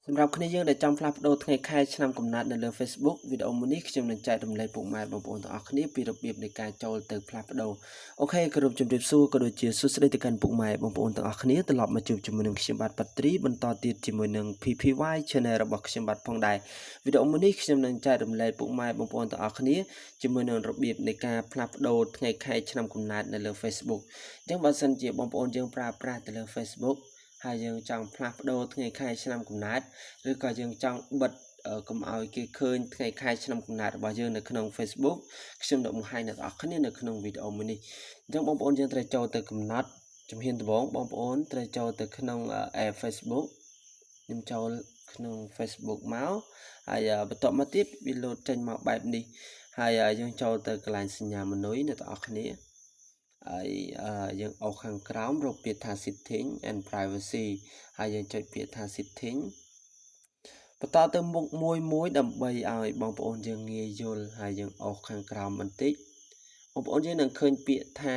สำหรับคลิปយើងដែលចង់ផ្លាស់ប្ដូរថ្ងៃខែឆ្នាំកំណើតនៅលើ Facebook វីដេអូមួយនេះខ្ញុំនឹងចែករំលែកពុកម៉ែបងប្អូនទាំងអស់គ្នាពីរបៀបនៃការចូលទៅផ្លាស់ប្ដូរអូខេគោរពជំរាបសួរក៏ដូចជាសួស្តីទៅកាន់ពុកម៉ែបងប្អូនទាំងអស់គ្នាត្រឡប់មកជួបជាមួយនឹងខ្ញុំបាទប៉ាត្រីបន្តទៀតជាមួយនឹង PPY Channel របស់ខ្ញុំបាទផងដែរវីដេអូមួយនេះខ្ញុំនឹងចែករំលែកពុកម៉ែបងប្អូនទាំងអស់គ្នាជាមួយនឹងរបៀបនៃការផ្លាស់ប្ដូរថ្ងៃខែឆ្នាំកំណើតនៅលើ Facebook អញ្ចឹងបើសិនជាបងប្អូនយើងប្រើប្រាស់ទៅលើ Facebook ហើយយើងចង់ផ្លាស់ប្ដូរថ្ងៃខែឆ្នាំកំណើតឬក៏យើងចង់បិទកុំឲ្យគេឃើញថ្ងៃខែឆ្នាំកំណើតរបស់យើងនៅក្នុង Facebook ខ្ញុំនឹងបង្ហាញអ្នកនរគ្នានៅក្នុងវីដេអូមួយនេះអញ្ចឹងបងប្អូនយើងត្រូវចូលទៅកំណត់ជំហានដំបូងបងប្អូនត្រូវចូលទៅក្នុង app Facebook ខ្ញុំចូលក្នុង Facebook មកហើយបន្ទាប់មកទៀតវាលោតចេញមកបែបនេះហើយយើងចូលទៅកន្លែងសញ្ញាមនុយអ្នកនរគ្នាហើយយើងអុសខាងក្រោមរកពាក្យថា Setting and Privacy ហើយយើងចុចពាក្យថា Setting បន្តទៅមុខមួយដើម្បីឲ្យបងប្អូនយើងងាយយល់ហើយយើងអុសខាងក្រោមបន្តិចបងប្អូនយើងនឹងឃើញពាក្យថា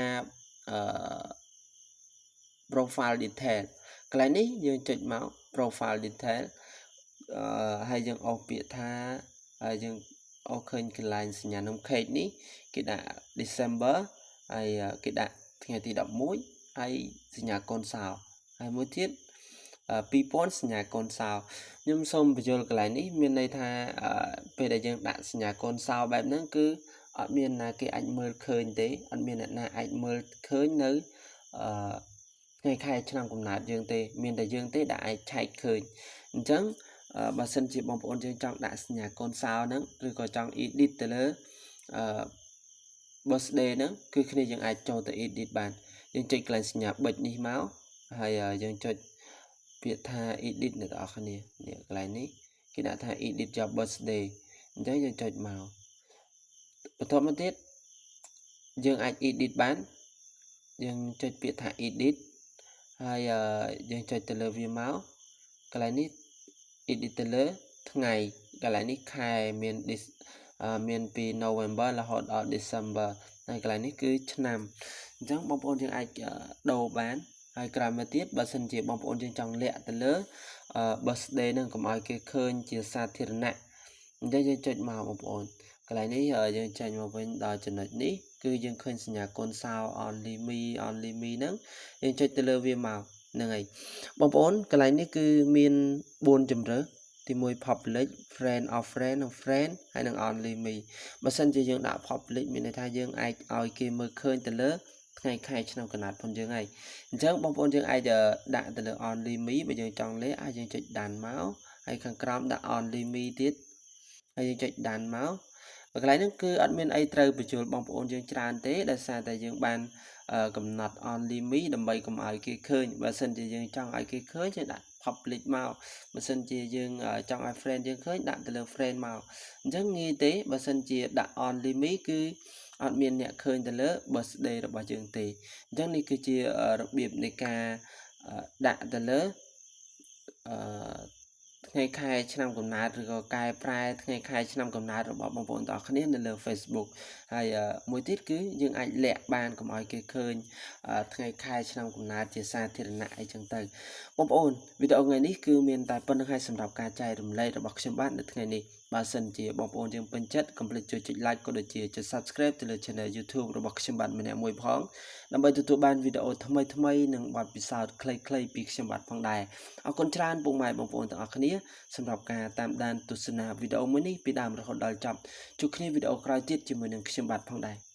profile detail កន្លែងនេះយើងចុចមក profile detail ហើយយើងអុសពាក្យថាយើងអុសឃើញកន្លែងសញ្ញានំ cake នេះគេដាក់ December ហើយគេដាក់ថ្ងៃទី11ហើយសញ្ញាកូនសោហើយមួយទៀត2000សញ្ញាកូនសោខ្ញុំសូមបញ្យល់កន្លែងនេះមានន័យថាពេលដែលយើងដាក់សញ្ញាកូនសោបែបហ្នឹងគឺអត់មានណាគេអាចមើលឃើញទេអត់មានអ្នកណាអាចមើលឃើញនៅថ្ងៃខែឆ្នាំកំណើតយើងទេមានតែយើងទេដែលអាចឆែកឃើញអញ្ចឹងបើសិនជាបងប្អូនយើងចង់ដាក់សញ្ញាកូនសោហ្នឹងឬក៏ចង់ edit ទៅលើbirthday ហ្នឹងគឺគ្នាយើងអាចចូលទៅ edit បានយើងចុចកន្លែងសញ្ញាប៊ិចនេះមកហើយយើងចុចពាក្យថា edit អ្នកទាំងអស់គ្នានេះកន្លែងនេះគេដាក់ថា edit your birthday អញ្ចឹងយើងចុចមកបន្ទាប់មកទៀតយើងអាច edit បានយើងចុចពាក្យថា edit ហើយយើងចុចទៅលើវាមកកន្លែងនេះ edit ទៅលើថ្ងៃកន្លែងនេះខែមានពី November រហូតដល់ December ហើយកន្លែងនេះគឺឆ្នាំអញ្ចឹងបងប្អូនយើងអាចដូរបានហើយក្រោយមកទៀតបើសិនជាបងប្អូនយើងចង់លាក់ទៅលើ birthday ហ្នឹងកុំឲ្យគេឃើញជាសាធារណៈអញ្ចឹងយើងចុចមកបងប្អូនកន្លែងនេះយើងចេញមកវិញដល់ចំណុចនេះគឺយើងឃើញសញ្ញាកូនសោ only me ហ្នឹងយើងចុចទៅលើវាមកហ្នឹងហើយបងប្អូនកន្លែងនេះគឺមាន4ជម្រើសទី1 public friend of friend និង friend ហើយនិង only me បើសិនជាយើងដាក់ public មានន័យថាយើងអាចឲ្យគេមើលឃើញទៅលើថ្ងៃខែឆ្នាំកំណើតផងយើងហើយអញ្ចឹងបងប្អូនយើងអាចដាក់ទៅលើ only me បើយើងចង់លេខហើយយើងចុចដានមកហើយខាងក្រោមដាក់ only me ទៀតហើយយើងចុចដានមកកន្លែងហ្នឹងគឺអត់មានអីត្រូវបញ្ចូលបងប្អូនយើងច្រើនទេដោយសារតែយើងបានកំណត់ only me ដើម្បីកុំឲ្យគេឃើញបើសិនជាយើងចង់ឲ្យគេឃើញយើងដាក់ public មកបើសិនជាយើងចង់ឲ្យ friend យើងឃើញដាក់ទៅលើ friend មកអញ្ចឹងងាយទេបើសិនជាដាក់ only me គឺអត់មានអ្នកឃើញទៅលើ birthday របស់យើងទេអញ្ចឹងនេះគឺជារបៀបនៃការដាក់ទៅលើថ្ងៃខែឆ្នាំកំណើតឬក៏កែប្រែថ្ងៃខែឆ្នាំកំណើតរបស់បងប្អូនទាំងអស់គ្នានៅលើ Facebook ហើយមួយទៀតគឺយើងអាចលាក់បានកុំឲ្យគេឃើញថ្ងៃខែឆ្នាំកំណើតជាសាធារណៈអីចឹងទៅបងប្អូនវីដេអូថ្ងៃនេះគឺមានតែប៉ុណ្្នឹងហើយសម្រាប់ការចែករំលែករបស់ខ្ញុំបាទនៅថ្ងៃនេះបើសិនជាបងប្អូនយើងពេញចិត្តកុំភ្លេចជួយចុច like ក៏ដូចជាចុច subscribe ទៅលើ channel YouTube របស់ខ្ញុំបាទម្នាក់មួយផងដើម្បីទទួលបានវីដេអូថ្មីនិងបទពិសោធន៍ខ្លីៗពីខ្ញុំបាទផងដែរអរគុណច្រើនពុកម៉ែបងប្អូនទាំងអស់គ្នាសម្រាប់ការតាមដានទស្សនាវីដេអូមួយនេះពីដើមរហូតដល់ចប់ជួបគ្នាវីដេអូក្រោយទៀតជាមួយនឹងខ្ញុំបាទផងដែរ